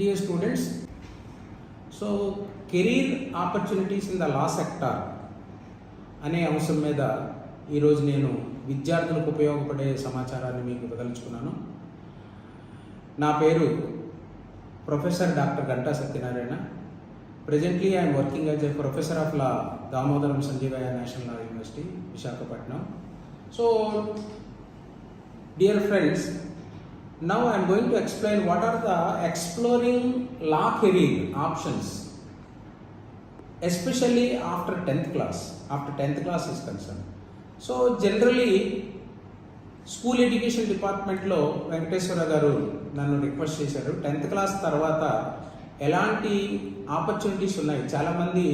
Dear students, so career opportunities in the law sector అనే అంశం మీద ఈరోజు నేను విద్యార్థులకు ఉపయోగపడే సమాచారాన్ని మీకు ఇవ్వదలుచుకున్నాను. నా పేరు professor doctor Ganta Satyanarayana. Presently I am working as a professor of law, Damodaram Sanjeevaya National Law University, Visakhapatnam. So, dear friends, now I am going to explain what are the exploring law career options, especially after 10th class. After 10th class is concerned. So, generally, school education డిపార్ట్మెంట్లో వెంకటేశ్వర గారు నన్ను request చేశారు, 10th class తర్వాత ఎలాంటి opportunities ఉన్నాయి. చాలామంది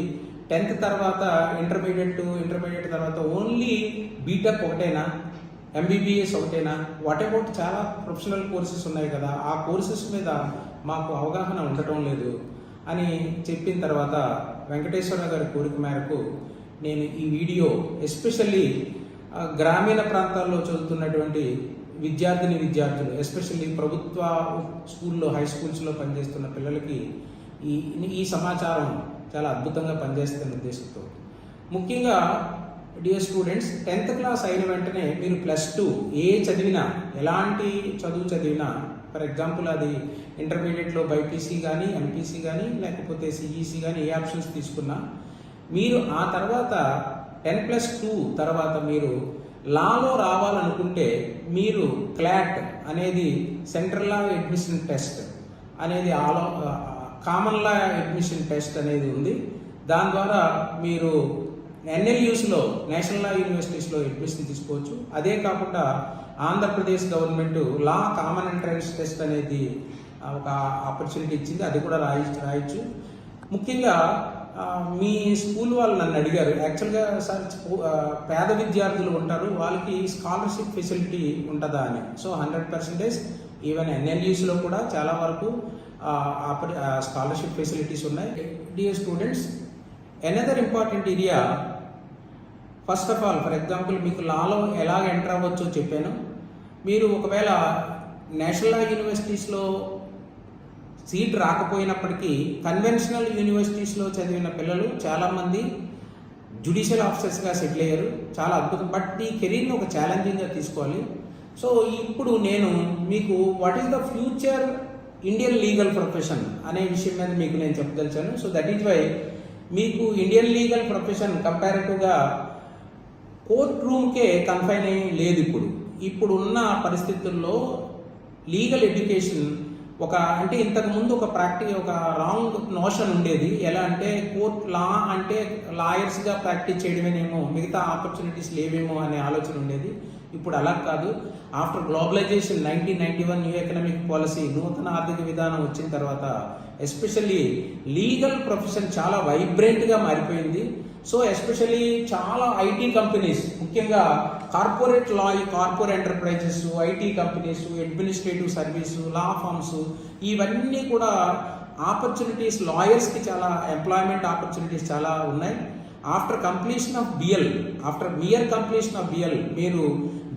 10th తర్వాత intermediate తర్వాత ఓన్లీ బీటెక్ ఒకటేనా, ఎంబీబీఎస్ ఒకటేనా, వాట్ అబౌట్ చాలా ప్రొఫెషనల్ కోర్సెస్ ఉన్నాయి కదా, ఆ కోర్సెస్ మీద మాకు అవగాహన ఉండటం లేదు అని చెప్పిన తర్వాత వెంకటేశ్వర గారి కోరిక మేరకు నేను ఈ వీడియో ఎస్పెషల్లీ గ్రామీణ ప్రాంతాల్లో చదువుతున్నటువంటి విద్యార్థులు ఎస్పెషల్లీ ప్రభుత్వ స్కూల్లో హై స్కూల్స్లో పనిచేస్తున్న పిల్లలకి ఈ సమాచారం చాలా అద్భుతంగా పనిచేస్తున్న ఉద్దేశంతో. ముఖ్యంగా డియర్ స్టూడెంట్స్, 10th క్లాస్ అయిన వెంటనే మీరు +2 చదివినా, ఎలాంటి చదువు చదివినా, ఫర్ ఎగ్జాంపుల్ అది ఇంటర్మీడియట్లో బైపీసీ కానీ, ఎంపీసీ కానీ, లేకపోతే సిఈసీ కానీ, ఏ ఆప్షన్స్ తీసుకున్నా మీరు ఆ తర్వాత 10+2 తర్వాత మీరు లాలో రావాలనుకుంటే మీరు క్లాట్ అనేది సెంట్రల్ లా అడ్మిషన్ టెస్ట్ అనేది కామన్ లా అడ్మిషన్ టెస్ట్ అనేది ఉంది. దాని ద్వారా మీరు ఎన్ఎల్యూస్లో నేషనల్ లా యూనివర్సిటీస్లో అడ్మిషన్ తీసుకోవచ్చు. అదే కాకుండా ఆంధ్రప్రదేశ్ గవర్నమెంట్ లా కామన్ ఎంట్రన్స్ టెస్ట్ అనేది ఒక ఆపర్చునిటీ ఇచ్చింది, అది కూడా రాయొచ్చు. ముఖ్యంగా మీ స్కూల్ వాళ్ళు నన్ను అడిగారు, యాక్చువల్గా సార్ పేద విద్యార్థులు ఉంటారు, వాళ్ళకి స్కాలర్షిప్ ఫెసిలిటీ ఉంటుందా అని. సో 100% ఈవెన్ ఎన్ఎల్యూస్లో కూడా చాలా వరకు స్కాలర్షిప్ ఫెసిలిటీస్ ఉన్నాయి. Dear students, another important area, first of all for example మీకు లాలో ఎలా ఎంటర్ అవ్వచ్చో చెప్పాను. మీరు ఒకవేళ నేషనల్ లా యూనివర్సిటీస్లో సీట్ రాకపోయినప్పటికీ కన్వెన్షనల్ యూనివర్సిటీస్లో చదివిన పిల్లలు చాలామంది జ్యుడిషియల్ ఆఫీసర్స్గా సెటిల్ అయ్యారు, చాలా అద్భుతం. బట్ ఈ కెరీర్ని ఒక ఛాలెంజింగ్గా తీసుకోవాలి. సో ఇప్పుడు నేను మీకు what is the future Indian legal profession అనే విషయం మీద మీకు నేను చెప్పదలిచాను. సో దట్ ఈజ్ వై మీకు ఇండియన్ లీగల్ ప్రొఫెషన్ కంపారిటివ్గా కోర్ట్ రూమ్కే కన్ఫైన్ అయ్యి లేదు. ఇప్పుడు ఉన్న పరిస్థితుల్లో లీగల్ ఎడ్యుకేషన్ అంటే ఇంతకుముందు ఒక రాంగ్ నోషన్ ఉండేది. ఎలా అంటే కోర్ట్ లా అంటే లాయర్స్గా ప్రాక్టీస్ చేయడమేనేమో, మిగతా ఆపర్చునిటీస్ లేవేమో అనే ఆలోచన ఉండేది. ఇప్పుడు అలా కాదు. After globalization 1991 new economic policy, నూతన ఆర్థిక విధానం వచ్చిన తర్వాత ఎస్పెషల్లీ లీగల్ ప్రొఫెషన్ చాలా వైబ్రెంట్గా మారిపోయింది. సో ఎస్పెషల్లీ చాలా ఐటీ కంపెనీస్, ముఖ్యంగా corporate law, corporate enterprises, IT companies, administrative service, law firms, ఇవన్నీ కూడా ఆపర్చునిటీస్, లాయర్స్కి చాలా ఎంప్లాయ్మెంట్ ఆపర్చునిటీస్ చాలా ఉన్నాయి. After mere completion of BL మీరు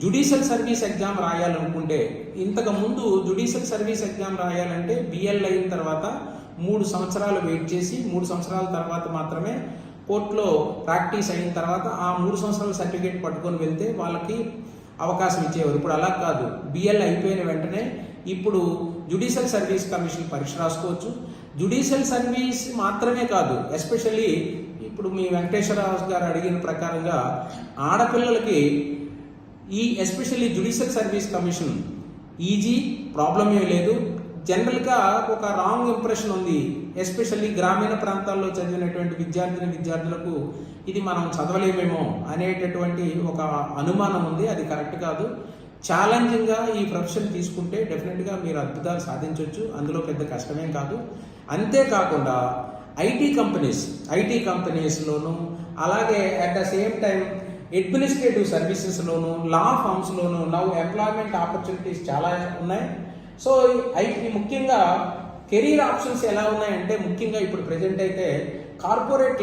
జ్యుడిషియల్ సర్వీస్ ఎగ్జామ్ రాయాలనుకుంటే, ఇంతకు ముందు జ్యుడిషియల్ సర్వీస్ ఎగ్జామ్ రాయాలంటే బిఎల్ అయిన తర్వాత 3 సంవత్సరాలు వెయిట్ చేసి 3 సంవత్సరాల తర్వాత మాత్రమే కోర్టులో ప్రాక్టీస్ అయిన తర్వాత ఆ 3 సంవత్సరాల సర్టిఫికేట్ పట్టుకొని వెళ్తే వాళ్ళకి అవకాశం ఇచ్చేవారు. ఇప్పుడు అలా కాదు. బిఎల్ అయిపోయిన వెంటనే ఇప్పుడు జ్యుడిషియల్ సర్వీస్ కమిషన్ పరీక్ష రాసుకోవచ్చు. జ్యుడిషియల్ సర్వీస్ మాత్రమే కాదు, ఎస్పెషల్లీ ఇప్పుడు మీ వెంకటేశ్వరరావు గారు అడిగిన ప్రకారంగా ఆడపిల్లలకి especially judicial service commission easy, problem ఏమీ లేదు. జనరల్గా ఒక రాంగ్ ఇంప్రెషన్ ఉంది, ఎస్పెషల్లీ గ్రామీణ ప్రాంతాల్లో చదివినటువంటి విద్యార్థులకు ఇది మనం చదవలేమేమో అనేటటువంటి ఒక అనుమానం ఉంది. అది కరెక్ట్ కాదు. ఛాలెంజింగ్గా ఈ ప్రొఫెషన్ తీసుకుంటే డెఫినెట్గా మీరు అద్భుతాలు సాధించవచ్చు, అందులో పెద్ద కష్టమేం కాదు. అంతేకాకుండా ఐటీ కంపెనీస్లోను, అలాగే at the same time administrative సర్వీసెస్లోను, లా ఫార్మ్స్లోను నవ్ ఎంప్లాయ్మెంట్ ఆపర్చునిటీస్ చాలా ఉన్నాయి. సో ముఖ్యంగా కెరీర్ ఆప్షన్స్ ఎలా ఉన్నాయంటే, ముఖ్యంగా ఇప్పుడు ప్రెజెంట్ అయితే కార్పొరేట్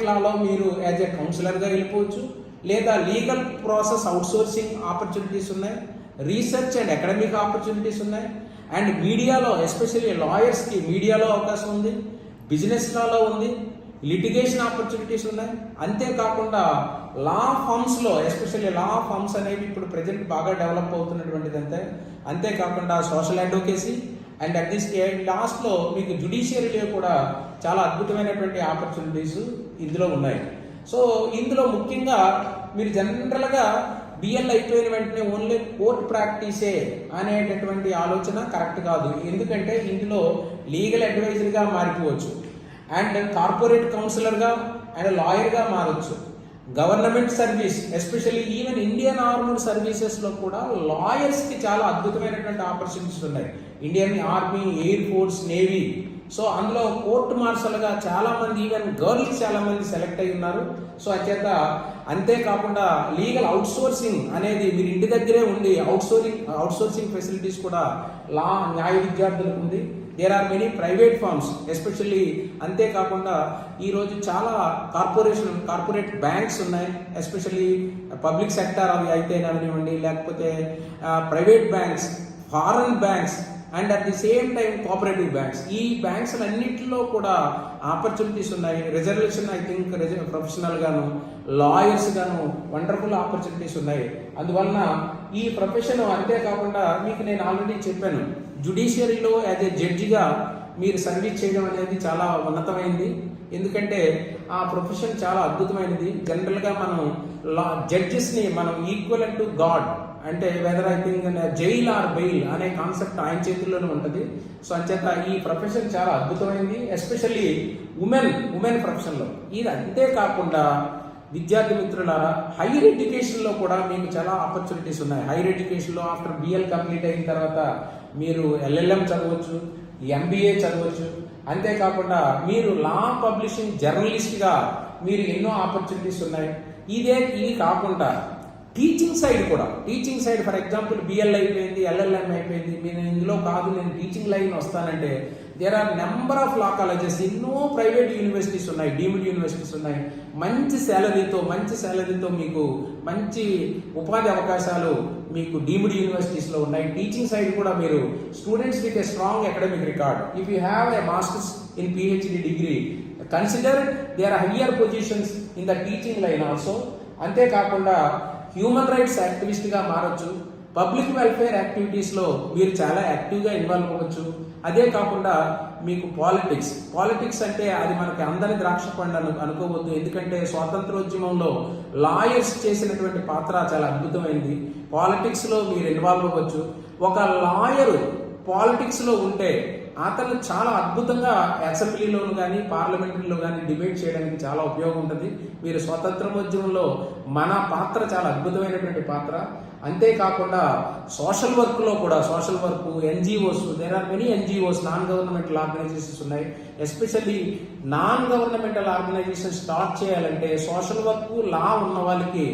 లాలో మీరు యాజ్ ఏ కౌన్సిలర్గా వెళ్ళిపోవచ్చు, లేదా లీగల్ ప్రాసెస్ అవుట్సోర్సింగ్ ఆపర్చునిటీస్ ఉన్నాయి, రీసెర్చ్ అండ్ అకాడమిక్ ఆపర్చునిటీస్ ఉన్నాయి. అండ్ మీడియాలో ఎస్పెషల్లీ లాయర్స్కి మీడియాలో అవకాశం ఉంది, బిజినెస్ లాలో ఉంది, లిటిగేషన్ ఆపర్చునిటీస్ ఉన్నాయి. అంతేకాకుండా లా ఫార్మ్స్లో ఎస్పెషల్లీ లా ఫార్మ్స్ అనేవి ఇప్పుడు ప్రజెంట్ బాగా డెవలప్ అవుతున్నటువంటిది. అంతేకాకుండా social advocacy and at this లాస్ట్లో మీకు జుడిషియరీలో కూడా చాలా అద్భుతమైనటువంటి ఆపర్చునిటీస్ ఇందులో ఉన్నాయి. సో ఇందులో ముఖ్యంగా మీరు జనరల్గా బిఎల్ అయిపోయిన వెంటనే ఓన్లీ కోర్ట్ ప్రాక్టీసే అనేటటువంటి ఆలోచన కరెక్ట్ కాదు. ఎందుకంటే ఇందులో లీగల్ అడ్వైజర్గా మారిపోవచ్చు, అండ్ కార్పొరేట్ కౌన్సిలర్గా అండ్ లాయర్గా మారచ్చు. Government service especially even Indian armed సర్వీసెస్లో కూడా లాయర్స్కి చాలా అద్భుతమైనటువంటి ఆపర్చునిటీస్ ఉన్నాయి. Indian army, air force, navy. So అందులో కోర్ట్ మార్షల్గా చాలామంది ఈవెన్ గర్ల్స్ చాలామంది సెలెక్ట్ అయి ఉన్నారు. సో అంతేకాకుండా లీగల్ అవుట్సోర్సింగ్ అనేది మీరు ఇంటి దగ్గరే ఉండి అవుట్సోర్సింగ్ ఫెసిలిటీస్ కూడా న్యాయ విద్యార్థులకు ఉంది. There are many private firms especially. అంతేకాకుండా ఈరోజు చాలా కార్పొరేట్ బ్యాంక్స్ ఉన్నాయి, ఎస్పెషల్లీ పబ్లిక్ సెక్టర్ అవి అయితేననివ్వండి, లేకపోతే private banks, foreign banks and at the same time cooperative banks. ఈ బ్యాంక్స్ అన్నింటిలో కూడా ఆపర్చునిటీస్ ఉన్నాయి. రిజర్వేషన్ ఐ థింక్ ప్రొఫెషనల్ గాను, లాయర్స్ గాను వండర్ఫుల్ ఆపర్చునిటీస్ ఉన్నాయి. అందువలన ఈ ప్రొఫెషన్ అంతేకాకుండా మీకు నేను ఆల్రెడీ చెప్పాను, జుడిషియరీలో యాజ్ ఏ జడ్జిగా మీరు సర్వీస్ చేయడం అనేది చాలా ఉన్నతమైంది. ఎందుకంటే ఆ ప్రొఫెషన్ చాలా అద్భుతమైనది. జనరల్గా మనం జడ్జెస్ని మనం ఈక్వల్ టు గాడ్, అంటే weather I think jail or bail అనే కాన్సెప్ట్ ఆయన చేతుల్లోనే ఉంటుంది. సో అంచేత ఈ ప్రొఫెషన్ చాలా అద్భుతమైంది, ఎస్పెషల్లీ ఉమెన్ ప్రొఫెషన్లో. ఇది అంతేకాకుండా విద్యార్థి మిత్రులారా, హైయర్ ఎడ్యుకేషన్లో కూడా మీకు చాలా ఆపర్చునిటీస్ ఉన్నాయి. హైయర్ ఎడ్యుకేషన్లో ఆఫ్టర్ బిఎల్ కంప్లీట్ అయిన తర్వాత మీరు ఎల్ఎల్ఎం చదవచ్చు, ఎంబీఏ చదవచ్చు. అంతేకాకుండా మీరు లా పబ్లిషింగ్ జర్నలిస్ట్గా మీరు ఎన్నో ఆపర్చునిటీస్ ఉన్నాయి. ఇది కాకుండా teaching side for example BL అయిపోయింది, ఎల్ఎల్ఎం అయిపోయింది, నేను ఇందులో కాదు నేను టీచింగ్ లైన్ వస్తానంటే there are number of law colleges, ఎన్నో ప్రైవేట్ యూనివర్సిటీస్ ఉన్నాయి, డీమ్డ్ యూనివర్సిటీస్ ఉన్నాయి. మంచి శాలరీతో మీకు మంచి ఉపాధి అవకాశాలు మీకు డీమ్డ్ యూనివర్సిటీస్లో ఉన్నాయి. టీచింగ్ సైడ్ కూడా మీరు students with a strong academic record, if you have a masters in PhD degree, consider there are higher positions in the teaching line also. అంతేకాకుండా హ్యూమన్ రైట్స్ యాక్టివిస్ట్గా మారచ్చు, పబ్లిక్ వెల్ఫేర్ యాక్టివిటీస్లో మీరు చాలా యాక్టివ్గా ఇన్వాల్వ్ అవ్వచ్చు. అదే కాకుండా మీకు పాలిటిక్స్ అంటే అది మనకి అందరి ద్రాక్ష పండు అనుకోవద్దు. ఎందుకంటే స్వాతంత్రోద్యమంలో లాయర్స్ చేసినటువంటి పాత్ర చాలా అద్భుతమైంది. పాలిటిక్స్లో మీరు ఇన్వాల్వ్ అవ్వచ్చు. ఒక లాయరు పాలిటిక్స్లో ఉంటే అతను చాలా అద్భుతంగా అసెంబ్లీలోను కానీ పార్లమెంటరీలో కానీ డిబేట్ చేయడానికి చాలా ఉపయోగం ఉంటుంది. మీరు స్వాతంత్రోద్యమంలో మన పాత్ర చాలా అద్భుతమైనటువంటి పాత్ర. అంతేకాకుండా social work, NGOs, there are many NGOs, non governmental organisations ఉన్నాయి. Especially non governmental organisation start చేయాలంటే సోషల్ వర్క్, లా ఉన్న వాళ్ళకి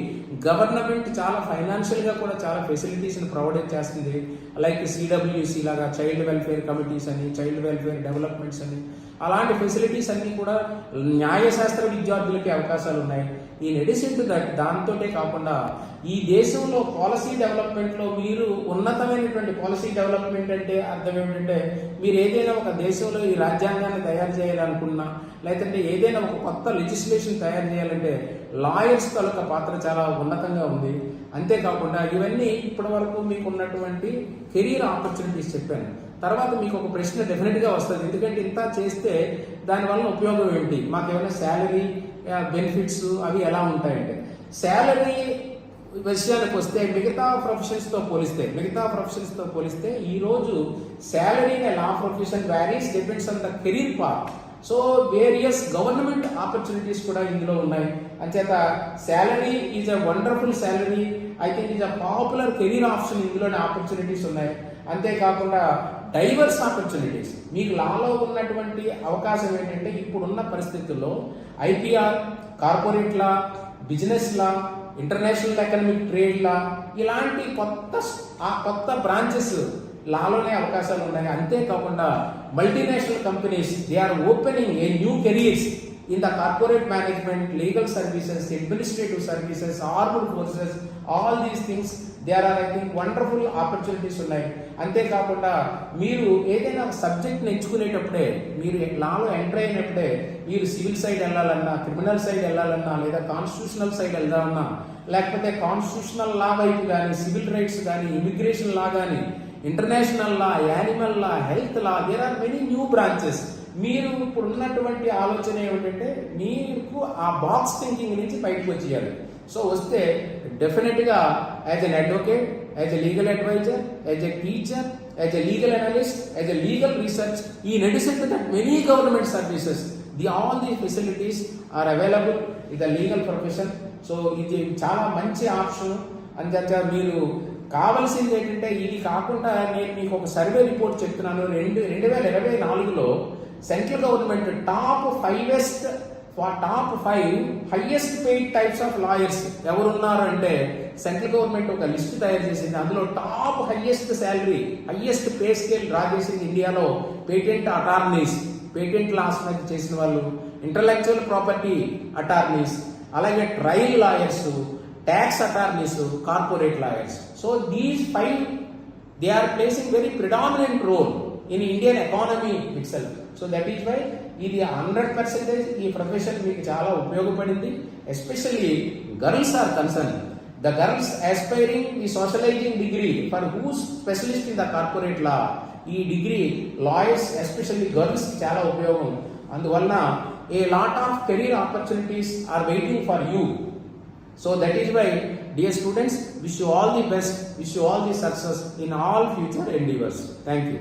గవర్నమెంట్ చాలా ఫైనాన్షియల్గా కూడా చాలా ఫెసిలిటీస్ని ప్రొవైడ్ చేస్తుంది. లైక్ సిడబ్ల్యూసి లాగా చైల్డ్ వెల్ఫేర్ కమిటీస్ అని, చైల్డ్ వెల్ఫేర్ డెవలప్మెంట్స్ అని, అలాంటి ఫెసిలిటీస్ అన్నీ కూడా న్యాయశాస్త్ర విద్యార్థులకి అవకాశాలు ఉన్నాయి. ఈ ఎడిషన్ టు దట్, దాంతోటే కాకుండా ఈ దేశంలో పాలసీ డెవలప్మెంట్లో మీరు ఉన్నతమైనటువంటి పాలసీ డెవలప్మెంట్ అంటే అర్థం ఏమిటంటే, మీరు ఏదైనా ఒక దేశంలో ఈ రాజ్యాంగాన్ని తయారు చేయాలనుకున్నా, లేదంటే ఏదైనా ఒక కొత్త లెజిస్లేషన్ తయారు చేయాలంటే లాయర్స్ తాలూకా పాత్ర చాలా ఉన్నతంగా ఉంది. అంతేకాకుండా ఇవన్నీ ఇప్పటి వరకు మీకు ఉన్నటువంటి కెరీర్ ఆపర్చునిటీస్ చెప్పాను. తర్వాత మీకు ఒక ప్రశ్న డెఫినెట్గా వస్తుంది, ఎందుకంటే ఇంత చేస్తే దానివల్ల ఉపయోగం ఏంటి, మాకు ఏమైనా శాలరీ బెనిఫిట్స్ అవి ఎలా ఉంటాయంటే, శాలరీ విషయానికి వస్తే మిగతా ప్రొఫెషన్స్తో పోలిస్తే ఈరోజు salary in law profession varies, depends on the career path. So various government opportunities కూడా ఇందులో ఉన్నాయి. అంచేత salary is a wonderful salary, I think is a popular career option. ఇందులోనే ఆపర్చునిటీస్ ఉన్నాయి. అంతేకాకుండా డైవర్స్ ఆపర్చునిటీస్, మీకు లాలో ఉన్నటువంటి అవకాశం ఏంటంటే ఇప్పుడున్న పరిస్థితుల్లో IPR, corporate law, business law, international economic trade law, ఇలాంటి కొత్త బ్రాంచెస్ లాలోనే అవకాశాలు ఉన్నాయి. అంతేకాకుండా multinational companies they are opening a new careers in the corporate management, legal services, administrative services, armed forces, all these things, there are I think wonderful opportunities ఉన్నాయి. అంతేకాకుండా మీరు ఏదైనా సబ్జెక్ట్ ఎంచుకునేటప్పుడే, మీరు లాలో ఎంటర్ అయినప్పుడే, మీరు సివిల్ సైడ్ వెళ్ళాలన్నా, criminal side వెళ్ళాలన్నా, లేదా కాన్స్టిట్యూషనల్ సైడ్ వెళ్ళాలన్నా, లేకపోతే కాన్స్టిట్యూషనల్ లా వైపు కానీ, సివిల్ రైట్స్ కానీ, ఇమిగ్రేషన్ లా కానీ, international law, animal law, health law, there are many new branches. మీరు ఇప్పుడు ఉన్నటువంటి ఆలోచన ఏమిటంటే మీకు ఆ బాక్స్ థింకింగ్ నుంచి బయటకు వచ్చేయాలి. సో వస్తే definitely as an advocate, as a legal adviser, as a teacher, as a legal analyst, as a legal research, in addition to that many government services, all the facilities are available in the legal profession. So ఇది చాలా మంచి option. అందుచేత మీరు కావాల్సింది ఏంటంటే, ఇది కాకుండా నేను మీకు ఒక సర్వే రిపోర్ట్ చెప్తున్నాను. 2024లో central government top 5 highest paid types of lawyers ఎవరున్నారు అంటే సెంట్రల్ గవర్నమెంట్ ఒక లిస్ట్ తయారు చేసింది. అందులో top highest salary, highest pay scale draw చేసింది ఇండియాలో పేటెంట్ అటార్నీస్, పేటెంట్ లాస్ మీద చేసిన వాళ్ళు, ఇంటలెక్చువల్ ప్రాపర్టీ అటార్నీస్, అలాగే trial lawyers, tax attorneys, corporate lawyers. So these 5 they are placing very predominant role in Indian economy itself. So that is why ఇది 100% ఈ profession మీకు చాలా ఉపయోగపడింది. Especially girls are concern. The girls aspiring the socializing degree for whose specialist in the corporate law, ఈ degree lawyers especially girls చాలా ఉపయోగం. అందువలన a lot of career opportunities are waiting for you. So that is why, dear students, wish you all the best, wish you all the success in all future endeavors. Thank you.